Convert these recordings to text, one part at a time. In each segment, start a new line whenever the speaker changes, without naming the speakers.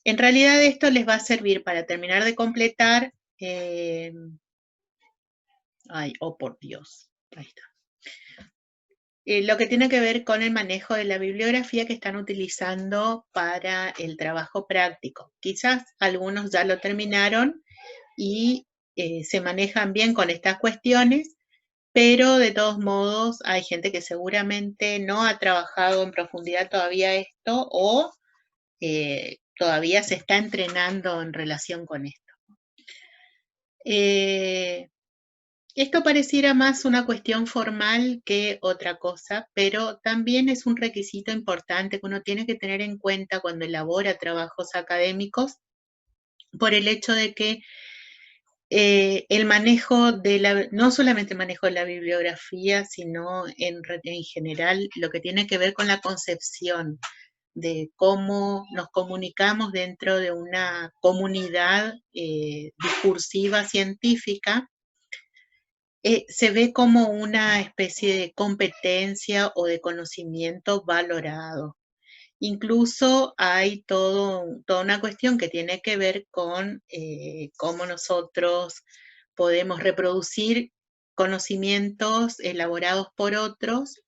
En realidad esto les va a servir para terminar de completar, oh por Dios, ahí está. Lo que tiene que ver con el manejo de la bibliografía que están utilizando para el trabajo práctico. Quizás algunos ya lo terminaron y se manejan bien con estas cuestiones, pero de todos modos hay gente que seguramente no ha trabajado en profundidad todavía esto o todavía se está entrenando en relación con esto. Esto pareciera más una cuestión formal que otra cosa, pero también es un requisito importante que uno tiene que tener en cuenta cuando elabora trabajos académicos, por el hecho de que el manejo no solamente el manejo de la bibliografía, sino en general lo que tiene que ver con la concepción de cómo nos comunicamos dentro de una comunidad discursiva científica, se ve como una especie de competencia o de conocimiento valorado. Incluso hay toda una cuestión que tiene que ver con cómo nosotros podemos reproducir conocimientos elaborados por otros,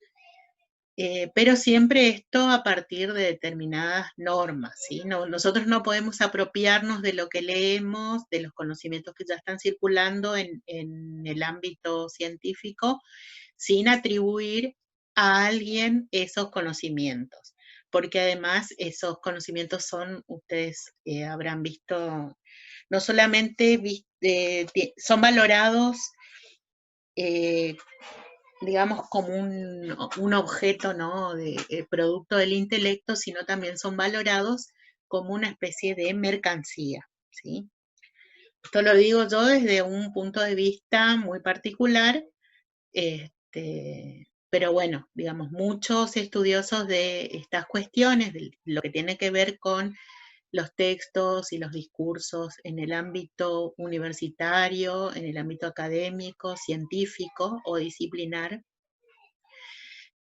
pero siempre esto a partir de determinadas normas, ¿sí? Nosotros no podemos apropiarnos de lo que leemos, de los conocimientos que ya están circulando en el ámbito científico, sin atribuir a alguien esos conocimientos, porque además esos conocimientos ustedes habrán visto, no solamente son valorados, digamos, como un objeto, ¿no?, producto del intelecto, sino también son valorados como una especie de mercancía, ¿sí? Esto lo digo yo desde un punto de vista muy particular, pero bueno, digamos, muchos estudiosos de estas cuestiones, de lo que tiene que ver con los textos y los discursos en el ámbito universitario, en el ámbito académico, científico o disciplinar,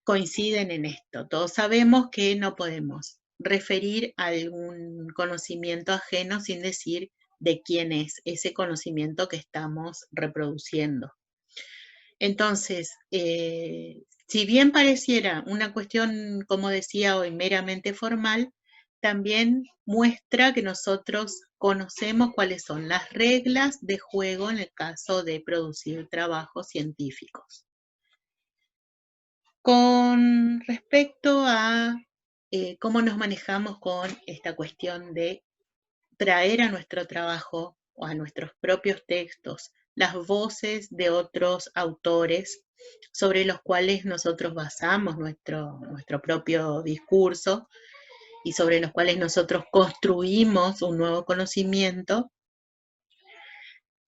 coinciden en esto. Todos sabemos que no podemos referir a algún conocimiento ajeno sin decir de quién es ese conocimiento que estamos reproduciendo. Entonces, si bien pareciera una cuestión, como decía hoy, meramente formal, también muestra que nosotros conocemos cuáles son las reglas de juego en el caso de producir trabajos científicos. Con respecto a cómo nos manejamos con esta cuestión de traer a nuestro trabajo o a nuestros propios textos las voces de otros autores sobre los cuales nosotros basamos nuestro propio discurso y sobre los cuales nosotros construimos un nuevo conocimiento,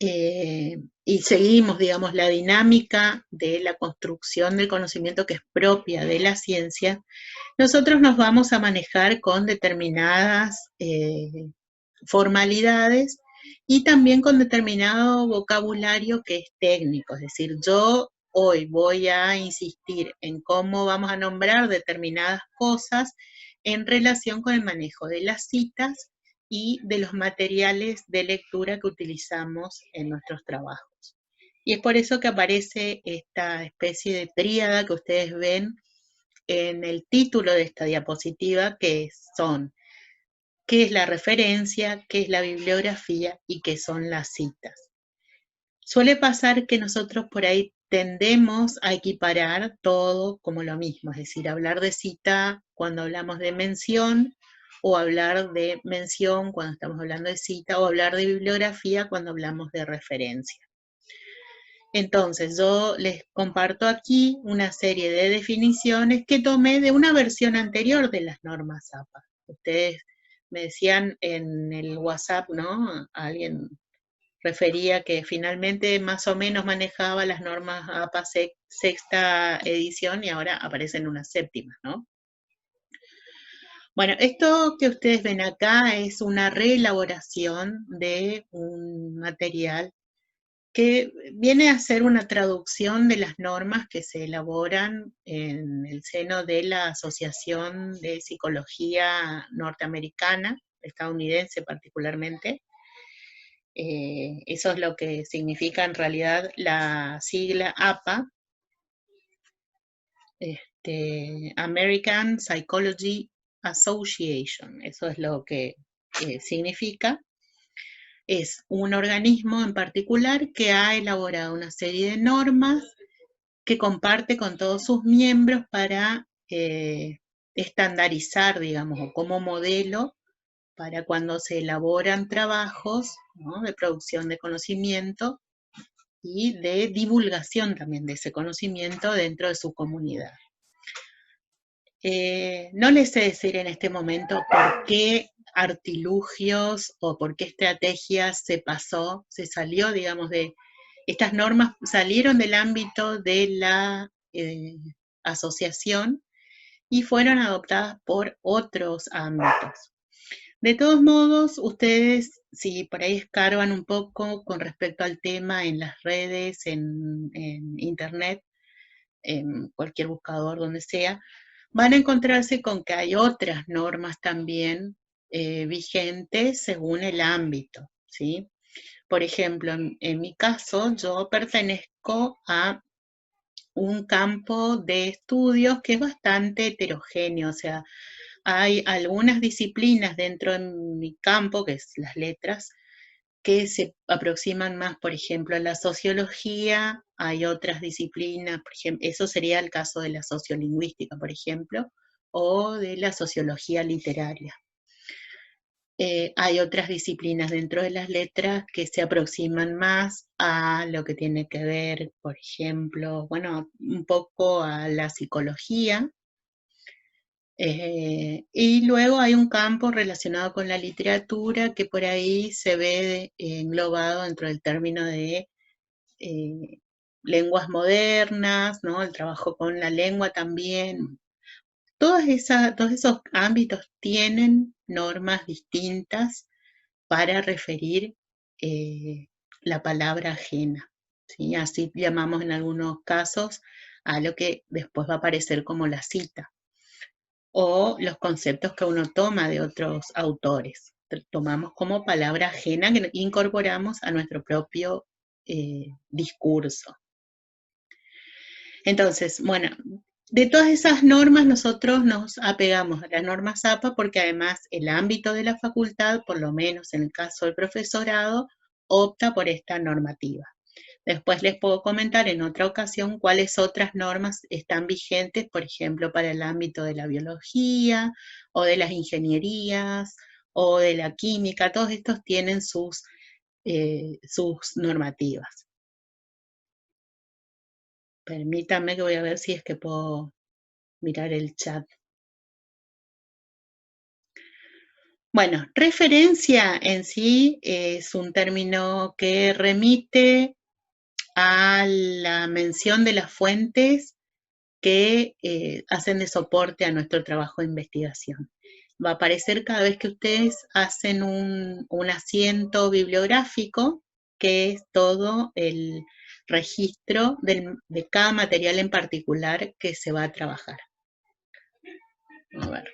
y seguimos, digamos, la dinámica de la construcción del conocimiento que es propia de la ciencia, nosotros nos vamos a manejar con determinadas formalidades y también con determinado vocabulario que es técnico. Es decir, yo hoy voy a insistir en cómo vamos a nombrar determinadas cosas en relación con el manejo de las citas y de los materiales de lectura que utilizamos en nuestros trabajos. Y es por eso que aparece esta especie de tríada que ustedes ven en el título de esta diapositiva, que son qué es la referencia, qué es la bibliografía y qué son las citas. Suele pasar que nosotros por ahí tendemos a equiparar todo como lo mismo, es decir, hablar de cita cuando hablamos de mención, o hablar de mención cuando estamos hablando de cita, o hablar de bibliografía cuando hablamos de referencia. Entonces, yo les comparto aquí una serie de definiciones que tomé de una versión anterior de las normas APA. Ustedes me decían en el WhatsApp, ¿no? Alguien refería que finalmente más o menos manejaba las normas APA sexta edición y ahora aparecen unas séptimas, ¿no? Bueno, esto que ustedes ven acá es una reelaboración de un material que viene a ser una traducción de las normas que se elaboran en el seno de la Asociación de Psicología Norteamericana, estadounidense particularmente. Eso es lo que significa en realidad la sigla APA, American Psychology Association. Eso es lo que significa. Es un organismo en particular que ha elaborado una serie de normas que comparte con todos sus miembros para estandarizar, digamos, o como modelo para cuando se elaboran trabajos, ¿no?, de producción de conocimiento y de divulgación también de ese conocimiento dentro de su comunidad. No les sé decir en este momento por qué artilugios o por qué estrategias se salió, digamos, de estas normas, salieron del ámbito de la asociación y fueron adoptadas por otros ámbitos. De todos modos, ustedes, si por ahí escarban un poco con respecto al tema en las redes, en internet, en cualquier buscador, donde sea, van a encontrarse con que hay otras normas también vigentes según el ámbito, ¿sí? Por ejemplo, en mi caso, yo pertenezco a un campo de estudios que es bastante heterogéneo, o sea, hay algunas disciplinas dentro de mi campo, que es las letras, que se aproximan más, por ejemplo, a la sociología. Hay otras disciplinas, por ejemplo, eso sería el caso de la sociolingüística, por ejemplo, o de la sociología literaria. Hay otras disciplinas dentro de las letras que se aproximan más a lo que tiene que ver, por ejemplo, bueno, un poco a la psicología. Y luego hay un campo relacionado con la literatura que por ahí se ve englobado dentro del término de lenguas modernas, ¿no? El trabajo con la lengua también. Todos esos ámbitos tienen normas distintas para referir la palabra ajena, ¿sí? Así llamamos en algunos casos a lo que después va a aparecer como la cita, o los conceptos que uno toma de otros autores. Tomamos como palabra ajena que incorporamos a nuestro propio discurso. Entonces, bueno, de todas esas normas nosotros nos apegamos a las normas APA porque además el ámbito de la facultad, por lo menos en el caso del profesorado, opta por esta normativa. Después les puedo comentar en otra ocasión cuáles otras normas están vigentes, por ejemplo, para el ámbito de la biología o de las ingenierías o de la química. Todos estos tienen sus normativas. Permítanme que voy a ver si es que puedo mirar el chat. Bueno, referencia en sí es un término que remite a la mención de las fuentes que hacen de soporte a nuestro trabajo de investigación. Va a aparecer cada vez que ustedes hacen un asiento bibliográfico, que es todo el registro de cada material en particular que se va a trabajar. A ver,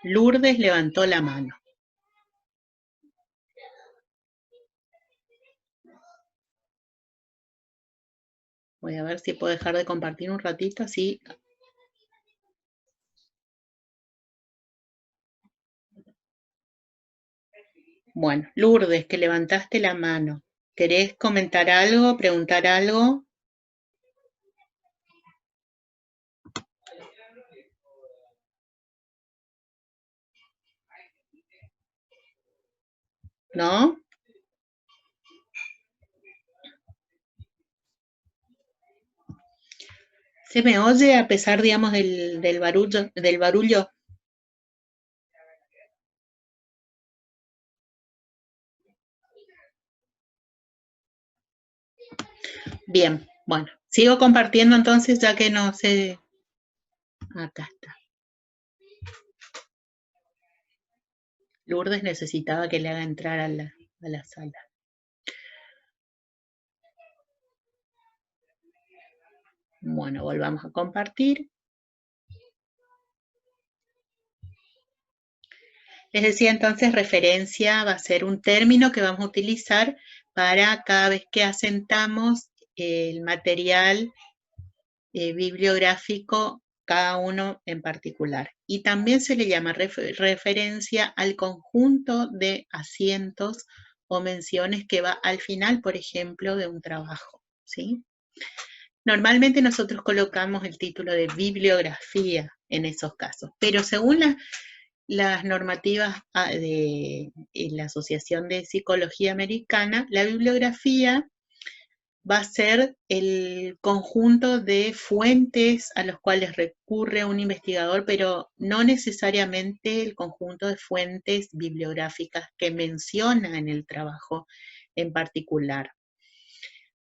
Lourdes levantó la mano. Voy a ver si puedo dejar de compartir un ratito, así. Bueno, Lourdes, que levantaste la mano. ¿Querés comentar algo, preguntar algo? ¿No? ¿Se me oye a pesar, digamos, del barullo? Bien, bueno, sigo compartiendo entonces, ya que no sé. Acá está. Lourdes necesitaba que le haga entrar a la sala. Bueno, volvamos a compartir. Es decir, entonces referencia va a ser un término que vamos a utilizar para cada vez que asentamos el material bibliográfico, cada uno en particular. Y también se le llama referencia al conjunto de asientos o menciones que va al final, por ejemplo, de un trabajo, ¿sí? Normalmente nosotros colocamos el título de bibliografía en esos casos, pero según las normativas de la Asociación de Psicología Americana, la bibliografía va a ser el conjunto de fuentes a los cuales recurre un investigador, pero no necesariamente el conjunto de fuentes bibliográficas que menciona en el trabajo en particular.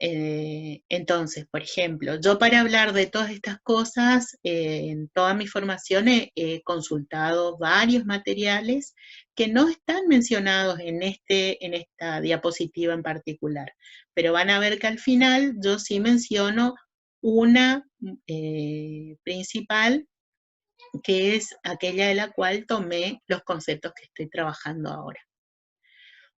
Entonces, por ejemplo, yo para hablar de todas estas cosas, en toda mi formación he consultado varios materiales que no están mencionados en esta diapositiva en particular, pero van a ver que al final yo sí menciono una principal, que es aquella de la cual tomé los conceptos que estoy trabajando ahora.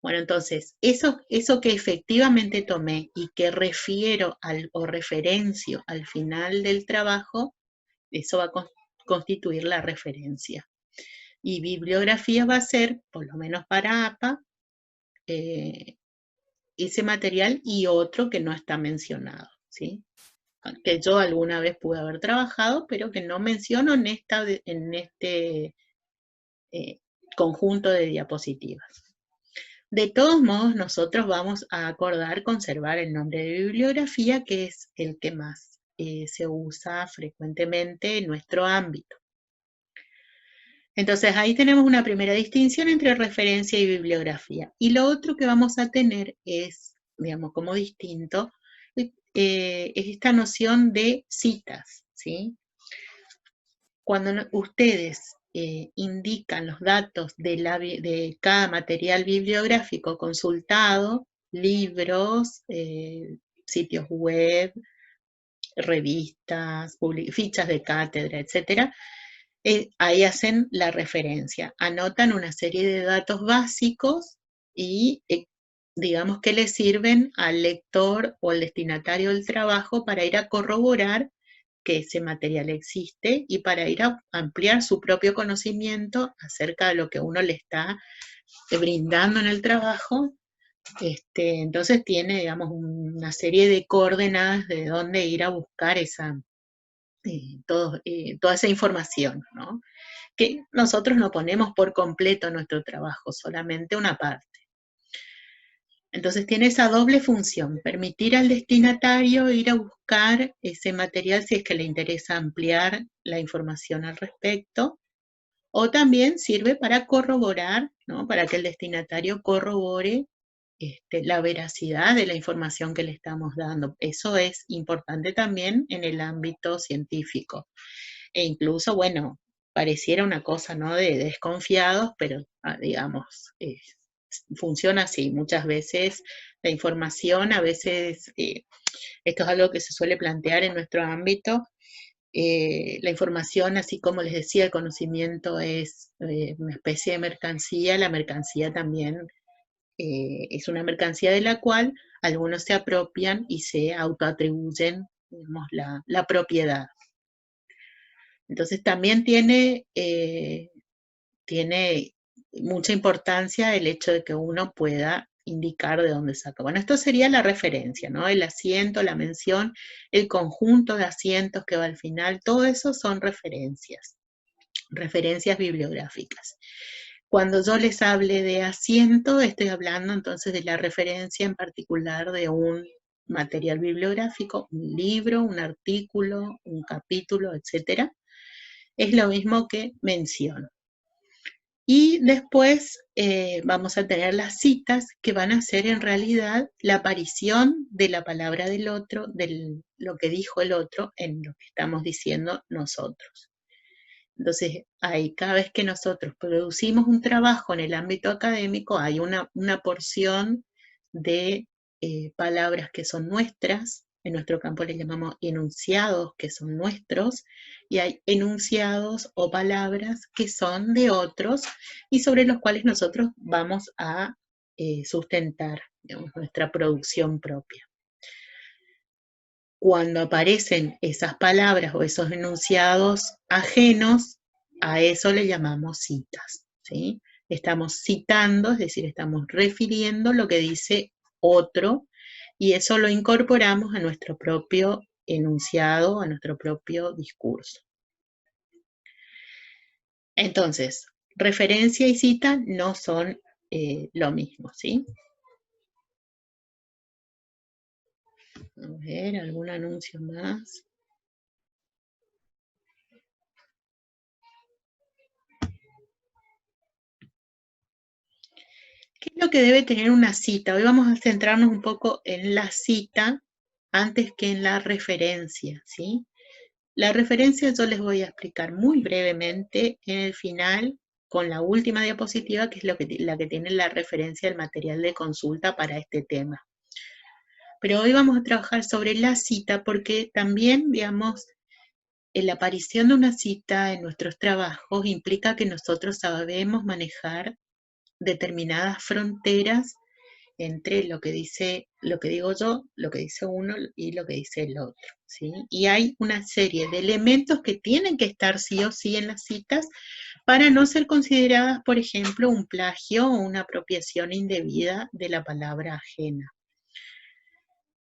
Bueno, entonces, eso que efectivamente tomé y que refiero o referencio al final del trabajo, eso va a constituir la referencia. Y bibliografía va a ser, por lo menos para APA, ese material y otro que no está mencionado, ¿sí? Que yo alguna vez pude haber trabajado, pero que no menciono en este conjunto de diapositivas. De todos modos, nosotros vamos a acordar conservar el nombre de bibliografía, que es el que más se usa frecuentemente en nuestro ámbito. Entonces, ahí tenemos una primera distinción entre referencia y bibliografía. Y lo otro que vamos a tener es, digamos, como distinto, es esta noción de citas, ¿sí? Cuando ustedes indican los datos de cada material bibliográfico consultado, libros, sitios web, revistas, fichas de cátedra, etc., ahí hacen la referencia, anotan una serie de datos básicos y digamos que le sirven al lector o al destinatario del trabajo para ir a corroborar que ese material existe y para ir a ampliar su propio conocimiento acerca de lo que uno le está brindando en el trabajo. Entonces tiene, digamos, una serie de coordenadas de dónde ir a buscar toda esa información, ¿no? Que nosotros no ponemos por completo nuestro trabajo, solamente una parte. Entonces tiene esa doble función, permitir al destinatario ir a buscar ese material si es que le interesa ampliar la información al respecto, o también sirve para corroborar, ¿no? Para que el destinatario corrobore la veracidad de la información que le estamos dando. Eso es importante también en el ámbito científico. E incluso, bueno, pareciera una cosa, ¿no?, de desconfiados, pero digamos, funciona así. Muchas veces la información, a veces, esto es algo que se suele plantear en nuestro ámbito, la información, así como les decía, el conocimiento es una especie de mercancía, la mercancía también es una mercancía de la cual algunos se apropian y se autoatribuyen, digamos, la propiedad. Entonces también tiene mucha importancia el hecho de que uno pueda indicar de dónde saca. Bueno, esto sería la referencia, ¿no? El asiento, la mención, el conjunto de asientos que va al final, todo eso son referencias bibliográficas. Cuando yo les hable de asiento, estoy hablando entonces de la referencia en particular de un material bibliográfico, un libro, un artículo, un capítulo, etc. Es lo mismo que mención. Y después vamos a tener las citas que van a ser en realidad la aparición de la palabra del otro, de lo que dijo el otro en lo que estamos diciendo nosotros. Entonces, cada vez que nosotros producimos un trabajo en el ámbito académico, hay una porción de palabras que son nuestras, en nuestro campo le llamamos enunciados, que son nuestros, y hay enunciados o palabras que son de otros y sobre los cuales nosotros vamos a sustentar, digamos, nuestra producción propia. Cuando aparecen esas palabras o esos enunciados ajenos, a eso le llamamos citas, ¿sí? Estamos citando, es decir, estamos refiriendo lo que dice otro y eso lo incorporamos a nuestro propio enunciado, a nuestro propio discurso. Entonces, referencia y cita no son lo mismo, ¿sí? A ver, algún anuncio más. ¿Qué es lo que debe tener una cita? Hoy vamos a centrarnos un poco en la cita antes que en la referencia, ¿sí? La referencia yo les voy a explicar muy brevemente en el final con la última diapositiva, que es la que tiene la referencia del material de consulta para este tema. Pero hoy vamos a trabajar sobre la cita porque también, digamos, la aparición de una cita en nuestros trabajos implica que nosotros sabemos manejar determinadas fronteras entre lo que digo yo, lo que dice uno y lo que dice el otro, ¿sí? Y hay una serie de elementos que tienen que estar sí o sí en las citas para no ser consideradas, por ejemplo, un plagio o una apropiación indebida de la palabra ajena.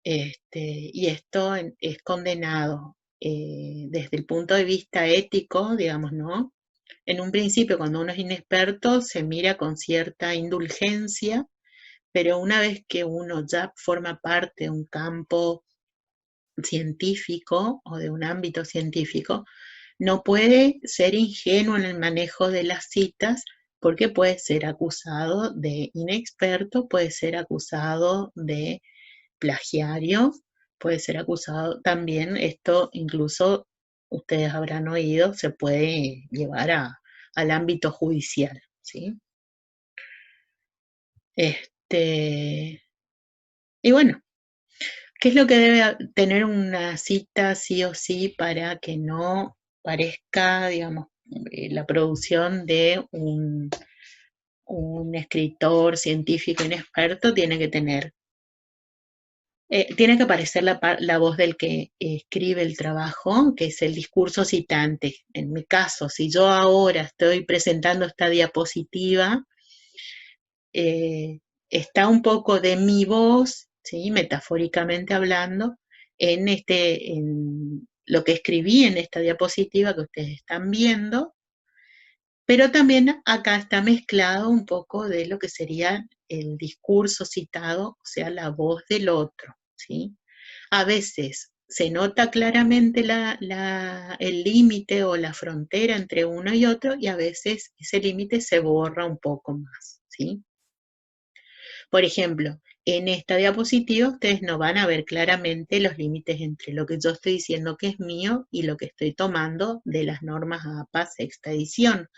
Y esto es condenado desde el punto de vista ético, digamos, ¿no? En un principio, cuando uno es inexperto, se mira con cierta indulgencia, pero una vez que uno ya forma parte de un campo científico o de un ámbito científico, no puede ser ingenuo en el manejo de las citas porque puede ser acusado de inexperto, puede ser acusado de plagiario, puede ser acusado también, esto incluso ustedes habrán oído, se puede llevar al ámbito judicial, ¿sí? Y bueno, ¿qué es lo que debe tener una cita sí o sí para que no parezca, digamos, la producción de un escritor científico inexperto? Tiene que aparecer la voz del que escribe el trabajo, que es el discurso citante. En mi caso, si yo ahora estoy presentando esta diapositiva, está un poco de mi voz, ¿sí? Metafóricamente hablando, en lo que escribí en esta diapositiva que ustedes están viendo, pero también acá está mezclado un poco de lo que sería el discurso citado, o sea, la voz del otro, ¿sí? A veces se nota claramente el límite o la frontera entre uno y otro y a veces ese límite se borra un poco más, ¿sí? Por ejemplo, en esta diapositiva ustedes no van a ver claramente los límites entre lo que yo estoy diciendo que es mío y lo que estoy tomando de las normas APA sexta edición.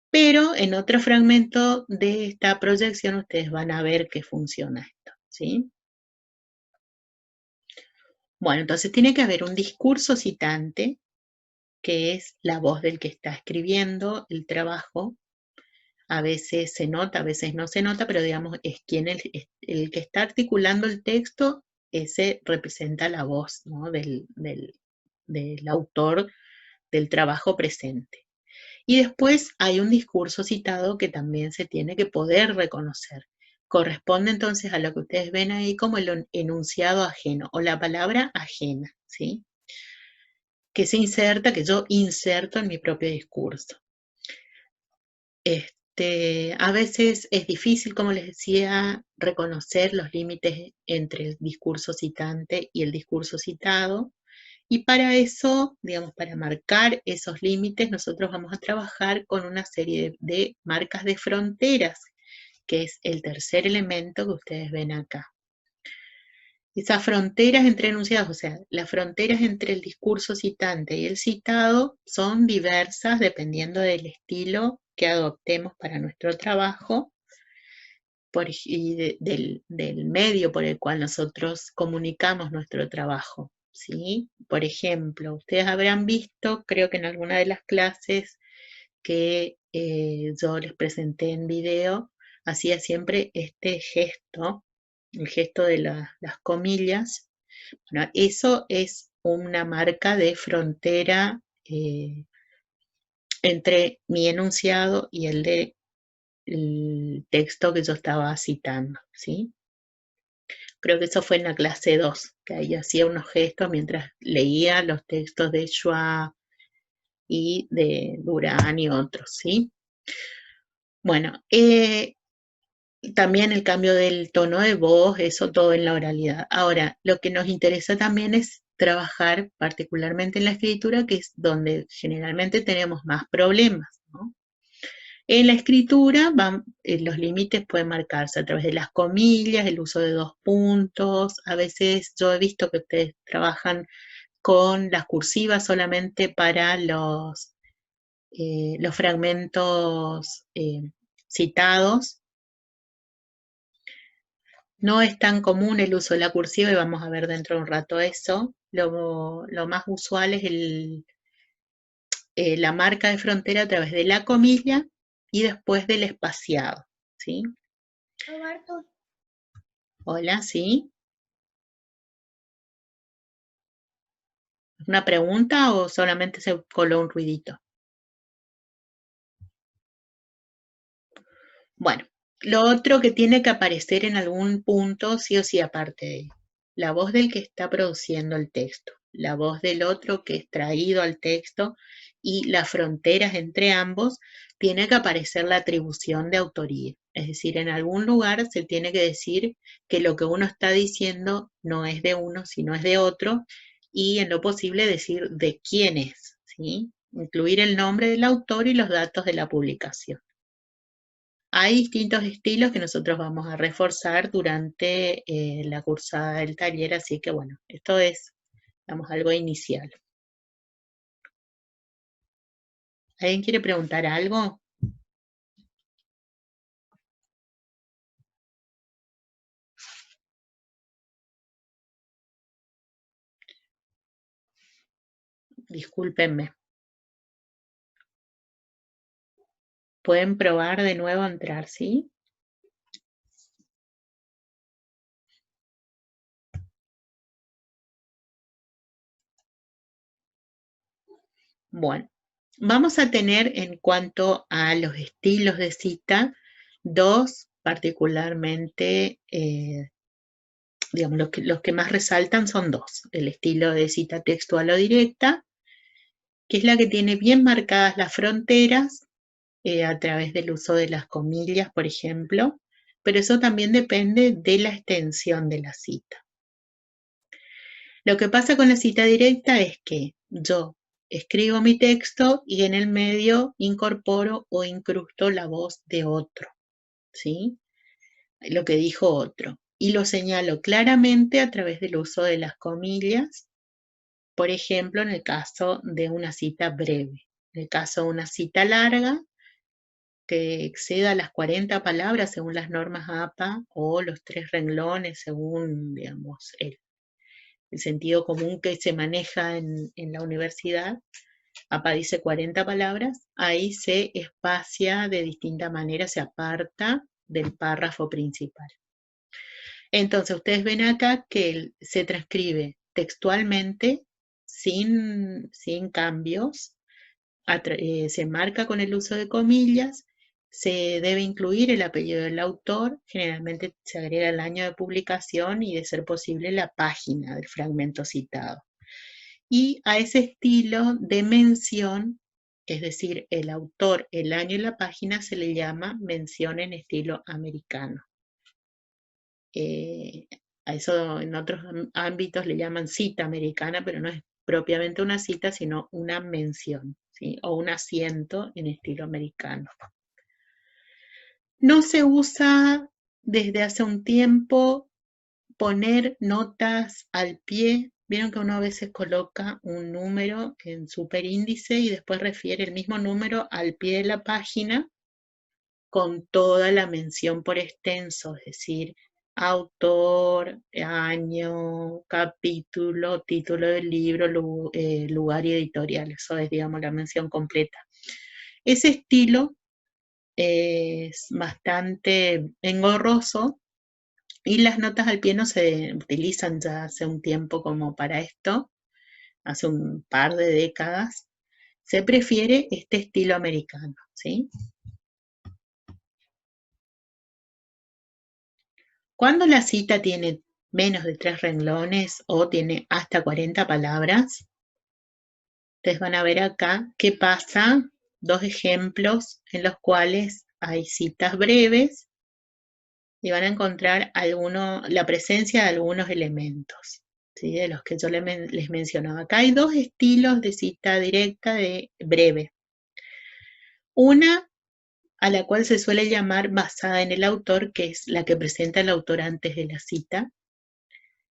Pero en otro fragmento de esta proyección ustedes van a ver que funciona esto, ¿sí? Bueno, entonces tiene que haber un discurso citante, que es la voz del que está escribiendo el trabajo. A veces se nota, a veces no se nota, pero digamos, es quien el que está articulando el texto, ese representa la voz, ¿no? del autor del trabajo presente. Y después hay un discurso citado que también se tiene que poder reconocer. Corresponde entonces a lo que ustedes ven ahí como el enunciado ajeno o la palabra ajena, ¿sí? Que se inserta, que yo inserto en mi propio discurso. A veces es difícil, como les decía, reconocer los límites entre el discurso citante y el discurso citado. Y para eso, digamos, para marcar esos límites, nosotros vamos a trabajar con una serie de marcas de fronteras, que es el tercer elemento que ustedes ven acá. Esas fronteras entre enunciados, o sea, las fronteras entre el discurso citante y el citado son diversas dependiendo del estilo que adoptemos para nuestro trabajo, del medio por el cual nosotros comunicamos nuestro trabajo, ¿sí? Por ejemplo, ustedes habrán visto, creo que en alguna de las clases que yo les presenté en video, hacía siempre este gesto, el gesto de las comillas. Bueno, eso es una marca de frontera entre mi enunciado y el texto que yo estaba citando, ¿sí? Creo que eso fue en la clase 2, que ahí hacía unos gestos mientras leía los textos de Schwab y de Durán y otros, ¿sí? Bueno, también el cambio del tono de voz, eso todo en la oralidad. Ahora, lo que nos interesa también es trabajar particularmente en la escritura, que es donde generalmente tenemos más problemas, ¿no? En la escritura los límites pueden marcarse a través de las comillas, el uso de dos puntos. A veces yo he visto que ustedes trabajan con las cursivas solamente para los fragmentos citados. No es tan común el uso de la cursiva y vamos a ver dentro de un rato eso. Lo más usual es la marca de frontera a través de la comilla y después del espaciado, ¿sí? Roberto. Hola, ¿sí? ¿Una pregunta o solamente se coló un ruidito? Bueno, lo otro que tiene que aparecer en algún punto, sí o sí, aparte de la voz del que está produciendo el texto, la voz del otro que es traído al texto y las fronteras entre ambos, tiene que aparecer la atribución de autoría. Es decir, en algún lugar se tiene que decir que lo que uno está diciendo no es de uno, sino es de otro, y en lo posible decir de quién es, ¿sí? Incluir el nombre del autor y los datos de la publicación. Hay distintos estilos que nosotros vamos a reforzar durante la cursada del taller, así que bueno, esto es, digamos, algo inicial. ¿Alguien quiere preguntar algo? Discúlpenme. Pueden probar de nuevo a entrar, ¿sí? Bueno, vamos a tener en cuanto a los estilos de cita, dos particularmente, digamos, los que más resaltan son dos. El estilo de cita textual o directa, que es la que tiene bien marcadas las fronteras a través del uso de las comillas, por ejemplo, pero eso también depende de la extensión de la cita. Lo que pasa con la cita directa es que yo escribo mi texto y en el medio incorporo o incrusto la voz de otro, ¿sí? Lo que dijo otro. Y lo señalo claramente a través del uso de las comillas, por ejemplo, en el caso de una cita breve. En el caso de una cita larga, que exceda las 40 palabras según las normas APA o los 3 renglones según, digamos, el sentido común que se maneja en la universidad. APA dice 40 palabras, ahí se espacia de distinta manera, se aparta del párrafo principal. Entonces, ustedes ven acá que se transcribe textualmente, sin cambios, se marca con el uso de comillas, se debe incluir el apellido del autor, generalmente se agrega el año de publicación y, de ser posible, la página del fragmento citado. Y a ese estilo de mención, es decir, el autor, el año y la página, se le llama mención en estilo americano. A eso en otros ámbitos le llaman cita americana, pero no es propiamente una cita, sino una mención, ¿sí? O un asiento en estilo americano. No se usa desde hace un tiempo poner notas al pie. Vieron que uno a veces coloca un número en superíndice y después refiere el mismo número al pie de la página. con toda la mención por extenso, es decir, autor, año, capítulo, título del libro, lugar y editorial. Eso es, digamos, la mención completa. Ese estilo es bastante engorroso y las notas al pie no se utilizan ya hace un tiempo como para esto, hace un par de décadas. Se prefiere este estilo americano, ¿sí? Cuando la cita tiene menos de 3 renglones o tiene hasta 40 palabras, ustedes van a ver acá qué pasa, dos ejemplos en los cuales hay citas breves y van a encontrar la presencia de algunos elementos, ¿sí? De los que yo les mencionaba. Acá hay dos estilos de cita directa de breve. Una a la cual se suele llamar basada en el autor, que es la que presenta el autor antes de la cita,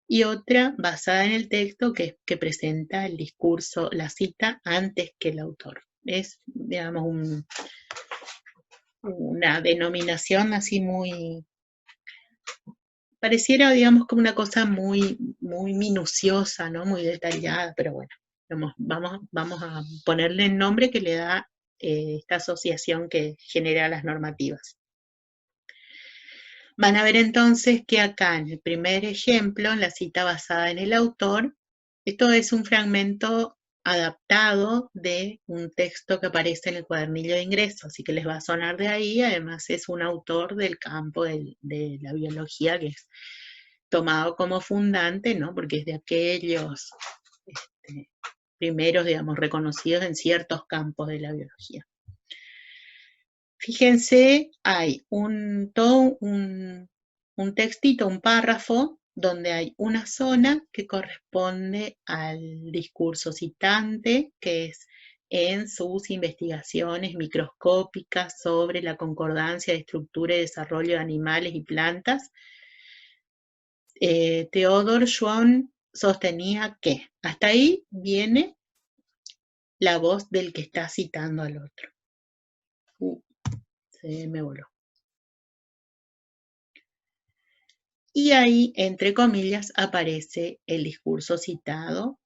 y otra basada en el texto, que presenta el discurso, la cita, antes que el autor. Es, digamos, una denominación así muy, pareciera, digamos, como una cosa muy, muy minuciosa, ¿no? Muy detallada, pero bueno, vamos a ponerle el nombre que le da esta asociación que genera las normativas. Van a ver entonces que acá en el primer ejemplo, en la cita basada en el autor, esto es un fragmento adaptado de un texto que aparece en el cuadernillo de ingreso, así que les va a sonar de ahí. Además es un autor del campo de la biología que es tomado como fundante, ¿no? Porque es de aquellos primeros, digamos, reconocidos en ciertos campos de la biología. Fíjense, hay todo un textito, un párrafo, donde hay una zona que corresponde al discurso citante, que es en sus investigaciones microscópicas sobre la concordancia de estructura y desarrollo de animales y plantas. Theodor Schwann sostenía que hasta ahí viene la voz del que está citando al otro. Se me voló. Y ahí, entre comillas, aparece el discurso citado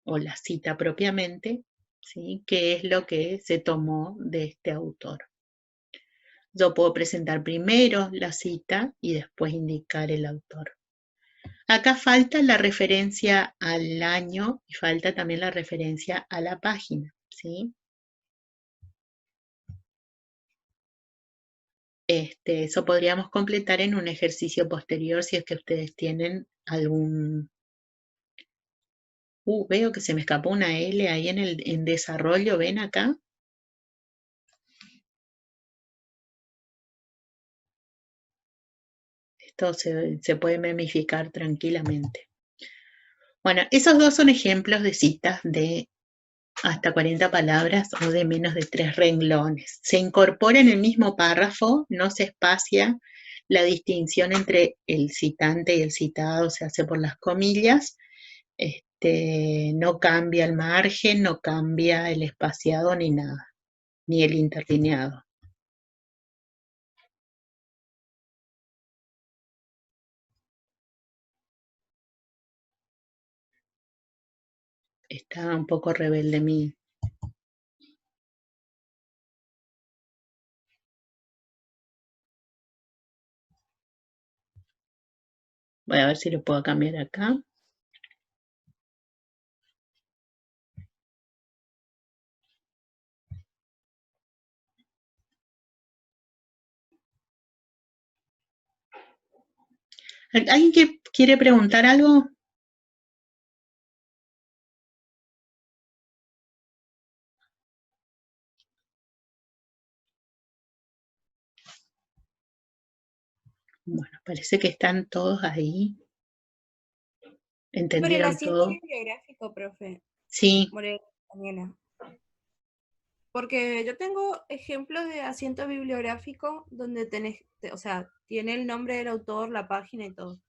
o la cita propiamente, ¿sí? Que es lo que se tomó de este autor. Yo puedo presentar primero la cita y después indicar el autor. Acá falta la referencia al año y falta también la referencia a la página, ¿sí? Eso podríamos completar en un ejercicio posterior si es que ustedes tienen algún... veo que se me escapó una L ahí en desarrollo, ¿ven acá? Esto se puede memificar tranquilamente. Bueno, esos dos son ejemplos de citas de hasta 40 palabras o de menos de 3 renglones. Se incorpora en el mismo párrafo, no se espacia, la distinción entre el citante y el citado se hace por las comillas, no cambia el margen, no cambia el espaciado ni nada, ni el interlineado. Está un poco rebelde mi... Voy a ver si lo puedo cambiar acá. ¿Alguien que quiere preguntar algo? Bueno, parece que están todos ahí.
Por el
¿Entendieron
asiento
todo?
bibliográfico, profe.
Sí.
Morena. Porque yo tengo ejemplos de asiento bibliográfico donde tenés, o sea, tiene el nombre del autor, la página y todo.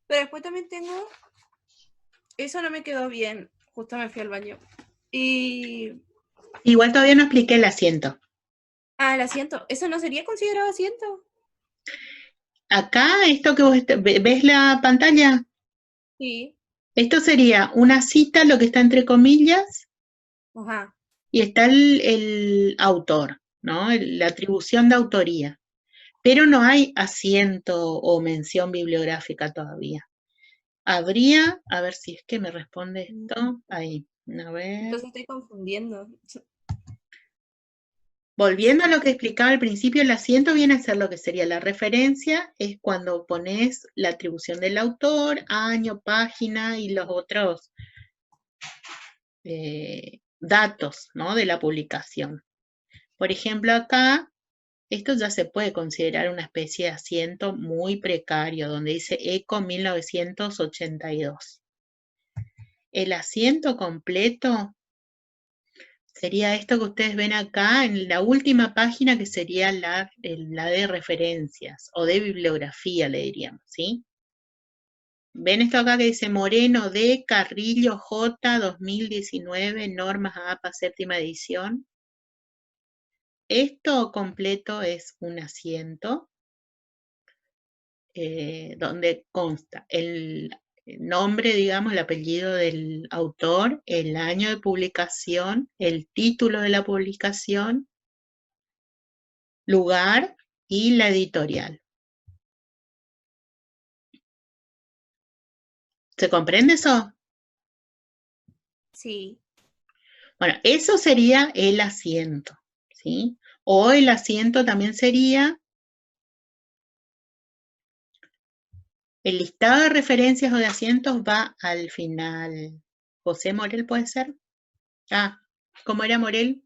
Pero después también tengo, eso no me quedó bien, justo me fui al baño. Y
Igual todavía no expliqué el asiento.
Ah, el asiento. ¿Eso no sería considerado asiento?
Acá, esto que vos ves la pantalla,
Sí.
esto sería una cita, lo que está entre comillas,
Ajá.
y está el autor, ¿no? La atribución de autoría. Pero no hay asiento o mención bibliográfica todavía. Habría, a ver si es que me responde esto. Ahí, a ver.
Entonces estoy confundiendo.
Volviendo a lo que explicaba al principio, el asiento viene a ser lo que sería la referencia, es cuando pones la atribución del autor, año, página y los otros datos, ¿no? De la publicación. Por ejemplo, acá, esto ya se puede considerar una especie de asiento muy precario, donde dice ECO 1982. El asiento completo sería esto que ustedes ven acá en la última página, que sería la de referencias o de bibliografía, le diríamos, ¿sí? ¿Ven esto acá que dice Moreno D, Carrillo J, 2019, normas APA, séptima edición? Esto completo es un asiento donde consta el nombre, digamos, el apellido del autor, el año de publicación, el título de la publicación, lugar y la editorial. ¿Se comprende eso?
Sí.
Bueno, eso sería el asiento, ¿sí? O el asiento también sería el listado de referencias o de asientos va al final. José Morel, ¿puede ser? Ah, ¿cómo era Morel?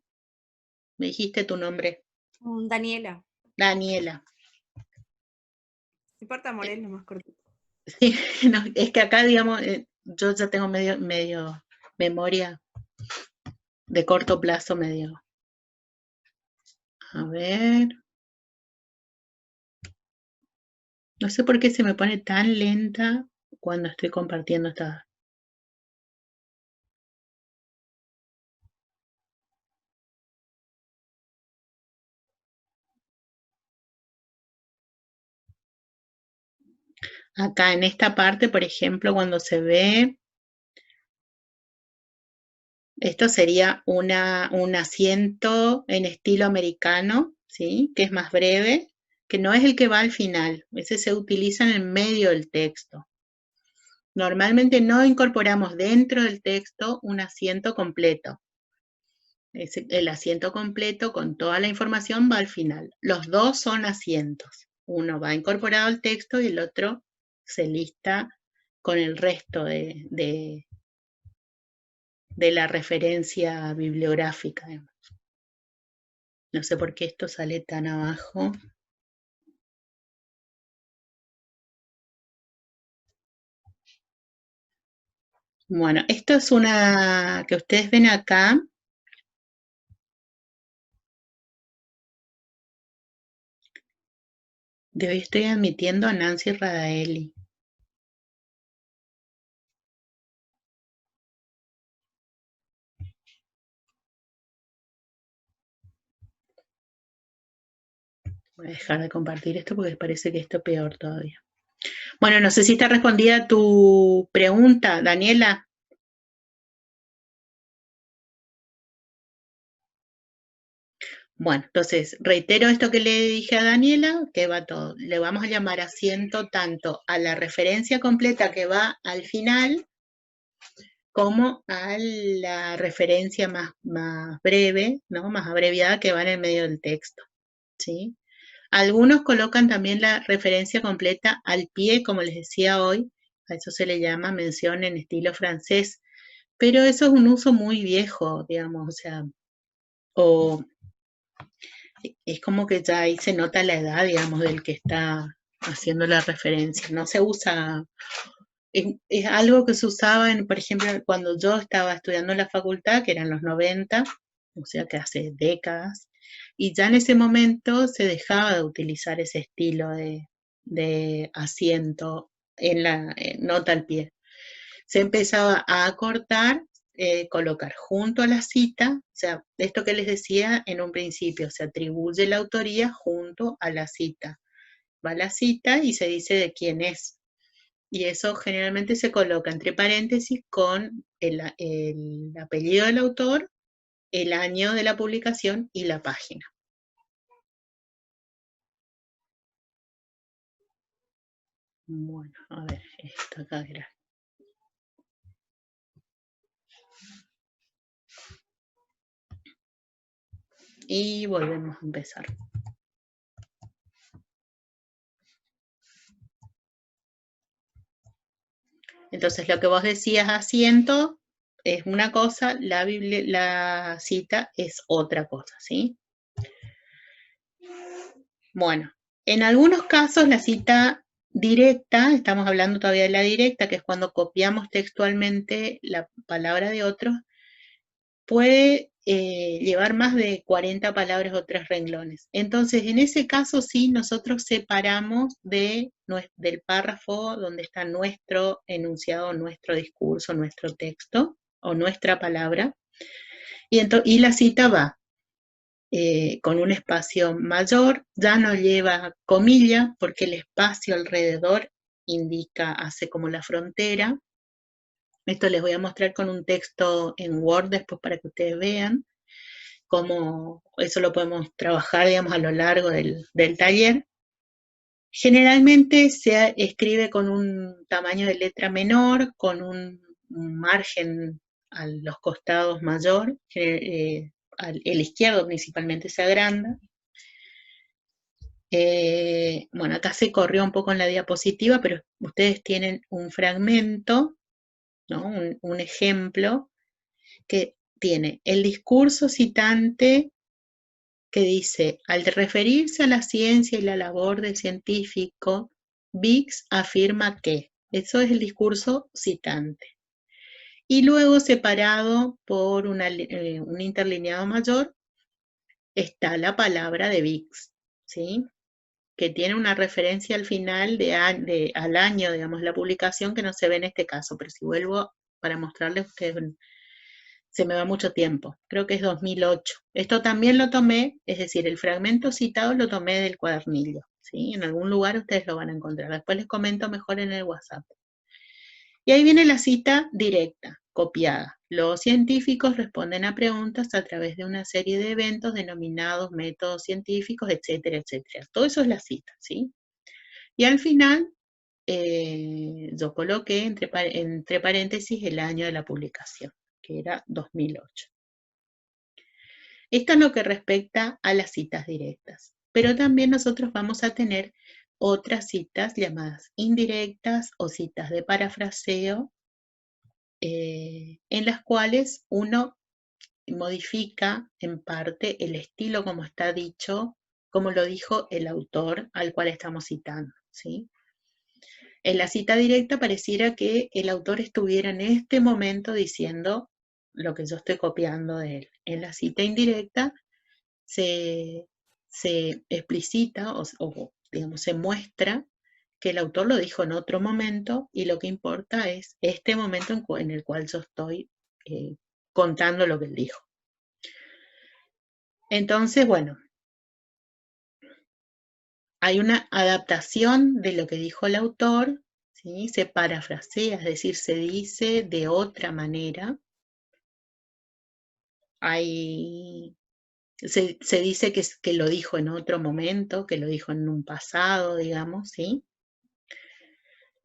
Me dijiste tu nombre.
Daniela.
Daniela.
No importa Morel, lo más cortito.
Sí, no, es que acá, digamos, yo ya tengo medio memoria de corto plazo, medio. A ver. No sé por qué se me pone tan lenta cuando estoy compartiendo esta. Acá en esta parte, por ejemplo, cuando se ve, esto sería un asiento en estilo americano, ¿sí? Que es más breve, que no es el que va al final. Ese se utiliza en el medio del texto. Normalmente no incorporamos dentro del texto un asiento completo. El asiento completo con toda la información va al final. Los dos son asientos. Uno va incorporado al texto y el otro se lista con el resto de la referencia bibliográfica. No sé por qué esto sale tan abajo. Bueno, esto es una que ustedes ven acá. Estoy admitiendo a Nancy Radaeli. Voy a dejar de compartir esto porque parece que esto es peor todavía. Bueno, no sé si está respondida tu pregunta, Daniela. Bueno, entonces reitero esto que le dije a Daniela, que va todo. Le vamos a llamar asiento tanto a la referencia completa que va al final, como a la referencia más breve, ¿no? Más abreviada que va en el medio del texto, ¿sí? Algunos colocan también la referencia completa al pie, como les decía hoy, a eso se le llama mención en estilo francés, pero eso es un uso muy viejo, digamos, o sea, o es como que ya ahí se nota la edad, digamos, del que está haciendo la referencia. No se usa, es algo que se usaba, por ejemplo, cuando yo estaba estudiando en la facultad, que eran los 90, o sea que hace décadas, y ya en ese momento se dejaba de utilizar ese estilo de asiento en la nota al pie. Se empezaba a acortar colocar junto a la cita, o sea, esto que les decía en un principio, se atribuye la autoría junto a la cita. Va la cita y se dice de quién es. Y eso generalmente se coloca entre paréntesis con el apellido del autor, el año de la publicación y la página. Bueno, a ver, esto acá era. Y volvemos a empezar. Entonces, lo que vos decías asiento es una cosa, la cita es otra cosa, ¿sí? Bueno, en algunos casos la cita directa, estamos hablando todavía de la directa, que es cuando copiamos textualmente la palabra de otro, puede llevar más de 40 palabras o 3 renglones. Entonces, en ese caso sí, nosotros separamos del párrafo donde está nuestro enunciado, nuestro discurso, nuestro texto o nuestra palabra, y la cita va con un espacio mayor, ya no lleva comilla porque el espacio alrededor hace como la frontera. Esto les voy a mostrar con un texto en Word después para que ustedes vean cómo eso lo podemos trabajar, digamos, a lo largo del taller. Generalmente se escribe con un tamaño de letra menor, con un margen a los costados mayor, el izquierdo principalmente se agranda. Bueno, acá se corrió un poco en la diapositiva, pero ustedes tienen un fragmento, ¿no? Un ejemplo que tiene el discurso citante que dice, al referirse a la ciencia y la labor del científico, Biggs afirma que, eso es el discurso citante. Y luego separado por un interlineado mayor, está la palabra de Biggs, ¿sí? Que tiene una referencia al final al año, digamos, la publicación, que no se ve en este caso, pero si vuelvo para mostrarles a ustedes, se me va mucho tiempo, creo que es 2008. Esto también lo tomé, es decir, el fragmento citado lo tomé del cuadernillo, ¿sí? En algún lugar ustedes lo van a encontrar, después les comento mejor en el WhatsApp. Y ahí viene la cita directa, copiada. Los científicos responden a preguntas a través de una serie de eventos denominados métodos científicos, etcétera, etcétera. Todo eso es la cita, ¿sí? Y al final yo coloqué entre paréntesis el año de la publicación, que era 2008. Esto es lo que respecta a las citas directas, pero también nosotros vamos a tener otras citas llamadas indirectas o citas de parafraseo, en las cuales uno modifica en parte el estilo como está dicho, como lo dijo el autor al cual estamos citando, ¿sí? En la cita directa pareciera que el autor estuviera en este momento diciendo lo que yo estoy copiando de él. En la cita indirecta se explicita o digamos, se muestra que el autor lo dijo en otro momento y lo que importa es este momento en el cual yo estoy contando lo que él dijo. Entonces, bueno, hay una adaptación de lo que dijo el autor, ¿sí? Se parafrasea, es decir, se dice de otra manera. Se dice que lo dijo en otro momento, que lo dijo en un pasado, digamos, ¿sí?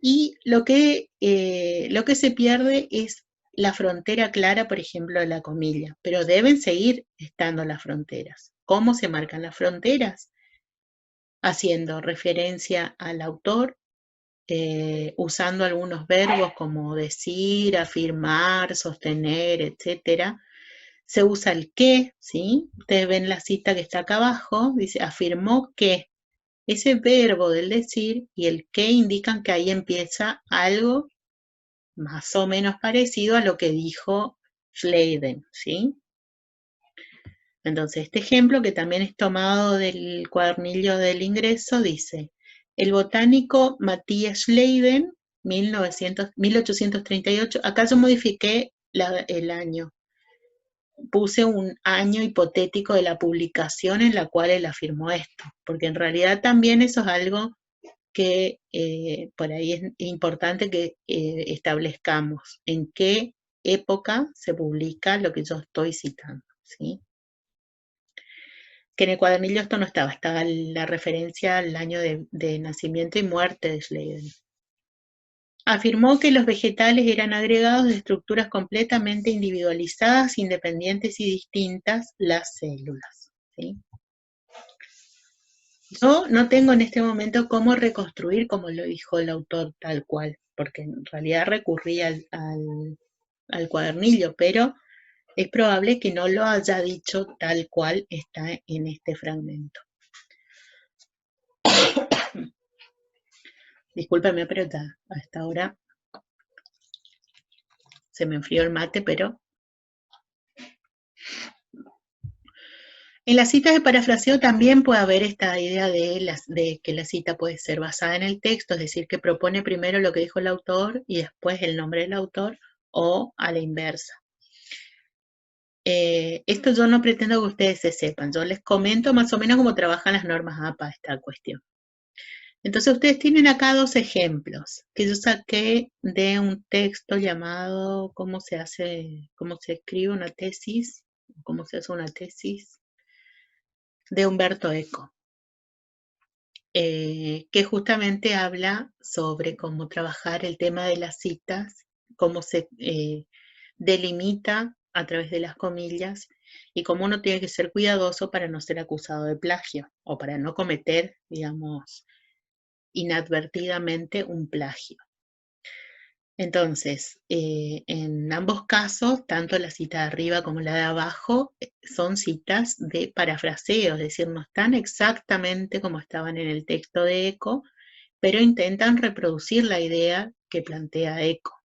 Y lo que se pierde es la frontera clara, por ejemplo, de la comilla, pero deben seguir estando las fronteras. ¿Cómo se marcan las fronteras? Haciendo referencia al autor, usando algunos verbos como decir, afirmar, sostener, etcétera. Se usa el que, ¿sí? Ustedes ven la cita que está acá abajo, dice, afirmó que. Ese verbo del decir y el que indican que ahí empieza algo más o menos parecido a lo que dijo Schleiden, ¿sí? Entonces, este ejemplo, que también es tomado del cuadernillo del ingreso, dice, el botánico Matthias Schleiden, 1838, acá yo modifiqué el año. Puse un año hipotético de la publicación en la cual él afirmó esto, porque en realidad también eso es algo que por ahí es importante que establezcamos en qué época se publica lo que yo estoy citando, ¿sí? Que en el cuadernillo esto no estaba la referencia al año de nacimiento y muerte de Schlegel. Afirmó que los vegetales eran agregados de estructuras completamente individualizadas, independientes y distintas, las células, ¿sí? Yo no tengo en este momento cómo reconstruir, como lo dijo el autor, tal cual, porque en realidad recurrí al cuadernillo, pero es probable que no lo haya dicho tal cual está en este fragmento. Discúlpeme, pero a esta hora se me enfrió el mate, pero... En las citas de parafraseo también puede haber esta idea de que la cita puede ser basada en el texto, es decir, que propone primero lo que dijo el autor y después el nombre del autor, o a la inversa. Esto yo no pretendo que ustedes se sepan, yo les comento más o menos cómo trabajan las normas APA esta cuestión. Entonces ustedes tienen acá dos ejemplos que yo saqué de un texto llamado ¿cómo se escribe una tesis? ¿Cómo se hace una tesis? De Umberto Eco, que justamente habla sobre cómo trabajar el tema de las citas, cómo se delimita a través de las comillas y cómo uno tiene que ser cuidadoso para no ser acusado de plagio o para no cometer, digamos, inadvertidamente un plagio. Entonces, en ambos casos, tanto la cita de arriba como la de abajo, son citas de parafraseo, es decir, no están exactamente como estaban en el texto de Eco, pero intentan reproducir la idea que plantea Eco,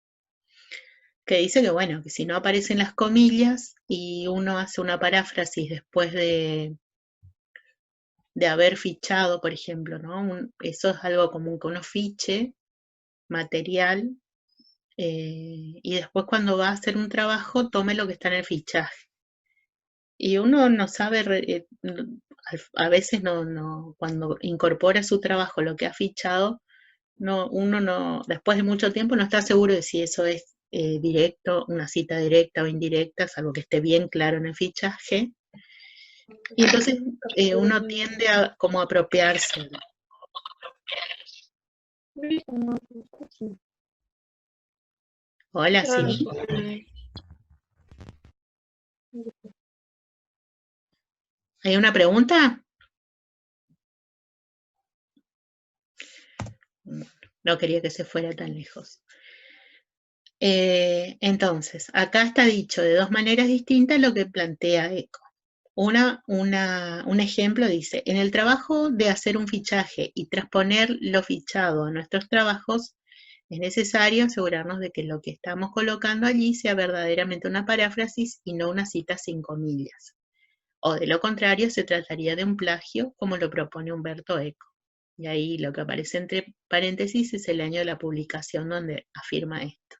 que dice que, bueno, que si no aparecen las comillas y uno hace una paráfrasis después de haber fichado, por ejemplo, ¿no? Eso es algo común, que uno fiche material y después cuando va a hacer un trabajo tome lo que está en el fichaje. Y uno no sabe, a veces cuando incorpora su trabajo lo que ha fichado, uno no, después de mucho tiempo no está seguro de si eso es directo, una cita directa o indirecta, salvo que esté bien claro en el fichaje. Y entonces uno tiende a como apropiarse. Hola, sí. ¿Hay una pregunta? No quería que se fuera tan lejos. Entonces, acá está dicho de dos maneras distintas lo que plantea Eco. Un ejemplo dice, en el trabajo de hacer un fichaje y transponer lo fichado a nuestros trabajos, es necesario asegurarnos de que lo que estamos colocando allí sea verdaderamente una paráfrasis y no una cita sin comillas. O de lo contrario, se trataría de un plagio, como lo propone Umberto Eco. Y ahí lo que aparece entre paréntesis es el año de la publicación donde afirma esto.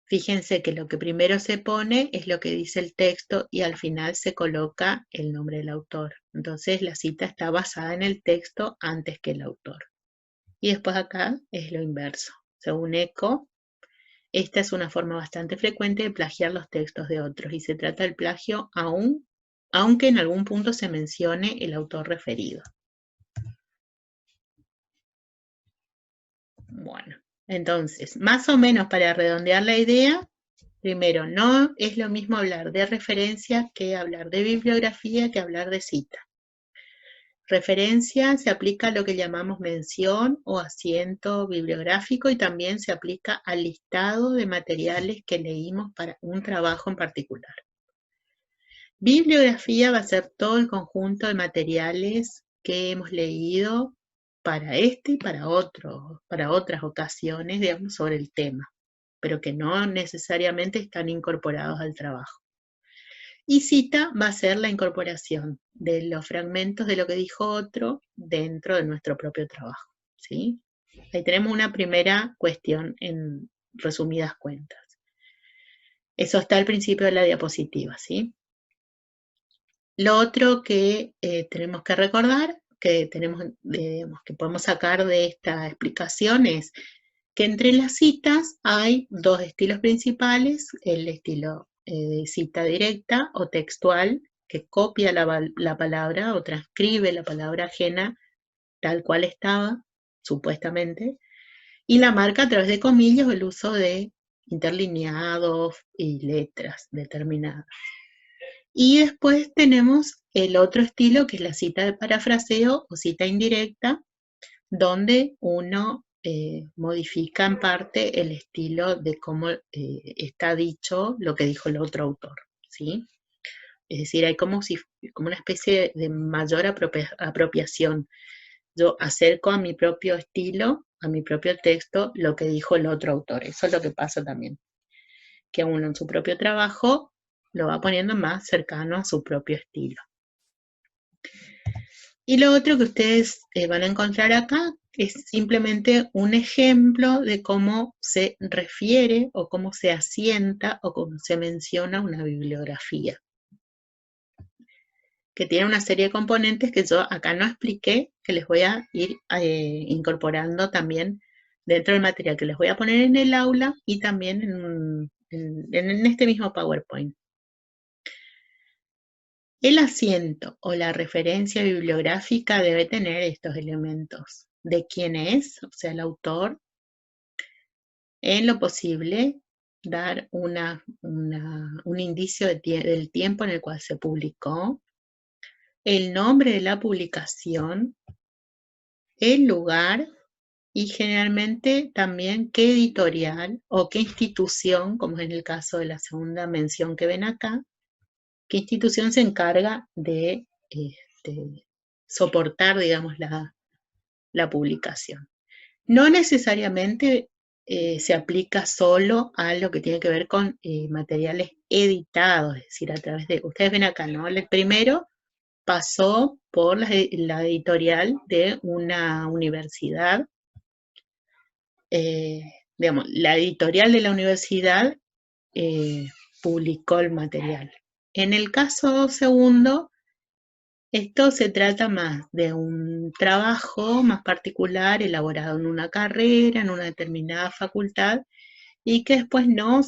Fíjense que lo que primero se pone es lo que dice el texto y al final se coloca el nombre del autor. Entonces la cita está basada en el texto antes que el autor. Y después acá es lo inverso. Según Eco, esta es una forma bastante frecuente de plagiar los textos de otros y se trata del plagio aunque en algún punto se mencione el autor referido. Bueno, entonces, más o menos para redondear la idea, primero, no es lo mismo hablar de referencia que hablar de bibliografía que hablar de cita. Referencia se aplica a lo que llamamos mención o asiento bibliográfico y también se aplica al listado de materiales que leímos para un trabajo en particular. Bibliografía va a ser todo el conjunto de materiales que hemos leído para este y para otras ocasiones, digamos, sobre el tema, pero que no necesariamente están incorporados al trabajo. Y cita va a ser la incorporación de los fragmentos de lo que dijo otro dentro de nuestro propio trabajo, ¿sí? Ahí tenemos una primera cuestión en resumidas cuentas. Eso está al principio de la diapositiva, ¿sí? Lo otro que tenemos que recordar, que podemos sacar de esta explicación es que entre las citas hay dos estilos principales, el estilo de cita directa o textual, que copia la palabra o transcribe la palabra ajena tal cual estaba, supuestamente, y la marca a través de comillas o el uso de interlineados y letras determinadas. Y después tenemos el otro estilo, que es la cita de parafraseo o cita indirecta, donde uno modifica en parte el estilo de cómo está dicho lo que dijo el otro autor, ¿sí? Es decir, hay como una especie de mayor apropiación. Yo acerco a mi propio estilo, a mi propio texto, lo que dijo el otro autor. Eso es lo que pasa también, que uno en su propio trabajo lo va poniendo más cercano a su propio estilo. Y lo otro que ustedes van a encontrar acá es simplemente un ejemplo de cómo se refiere o cómo se asienta o cómo se menciona una bibliografía, que tiene una serie de componentes que yo acá no expliqué, que les voy a ir incorporando también dentro del material que les voy a poner en el aula y también en este mismo PowerPoint. El asiento o la referencia bibliográfica debe tener estos elementos: de quién es, o sea, el autor, en lo posible dar un indicio del tiempo en el cual se publicó, el nombre de la publicación, el lugar y generalmente también qué editorial o qué institución, como es en el caso de la segunda mención que ven acá, qué institución se encarga de soportar, digamos, la publicación. No necesariamente se aplica solo a lo que tiene que ver con materiales editados, es decir, a través de, ustedes ven acá, ¿no? El primero pasó por la editorial de una universidad, digamos, la editorial de la universidad publicó el material. En el caso segundo, esto se trata más de un trabajo más particular elaborado en una carrera, en una determinada facultad, y que después no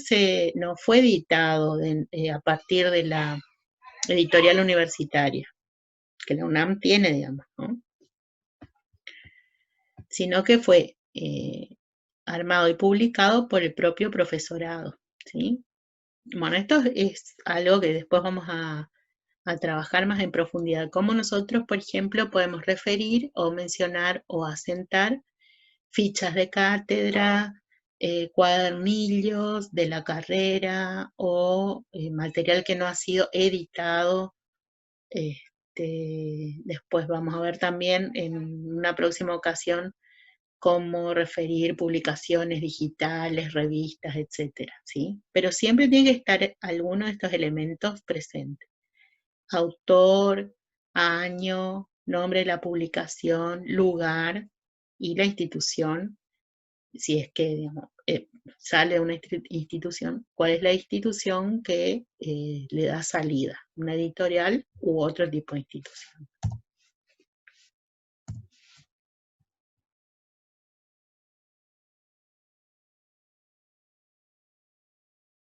fue editado a partir de la editorial universitaria, que la UNAM tiene, digamos, ¿no? Sino que fue armado y publicado por el propio profesorado, ¿sí? Bueno, esto es algo que después vamos a trabajar más en profundidad. Cómo nosotros, por ejemplo, podemos referir o mencionar o asentar fichas de cátedra, cuadernillos de la carrera o material que no ha sido editado. Después vamos a ver también en una próxima ocasión cómo referir publicaciones digitales, revistas, etcétera, ¿sí? Pero siempre tiene que estar alguno de estos elementos presentes: autor, año, nombre de la publicación, lugar y la institución, si es que, digamos, sale de una institución, cuál es la institución que le da salida, una editorial u otro tipo de institución.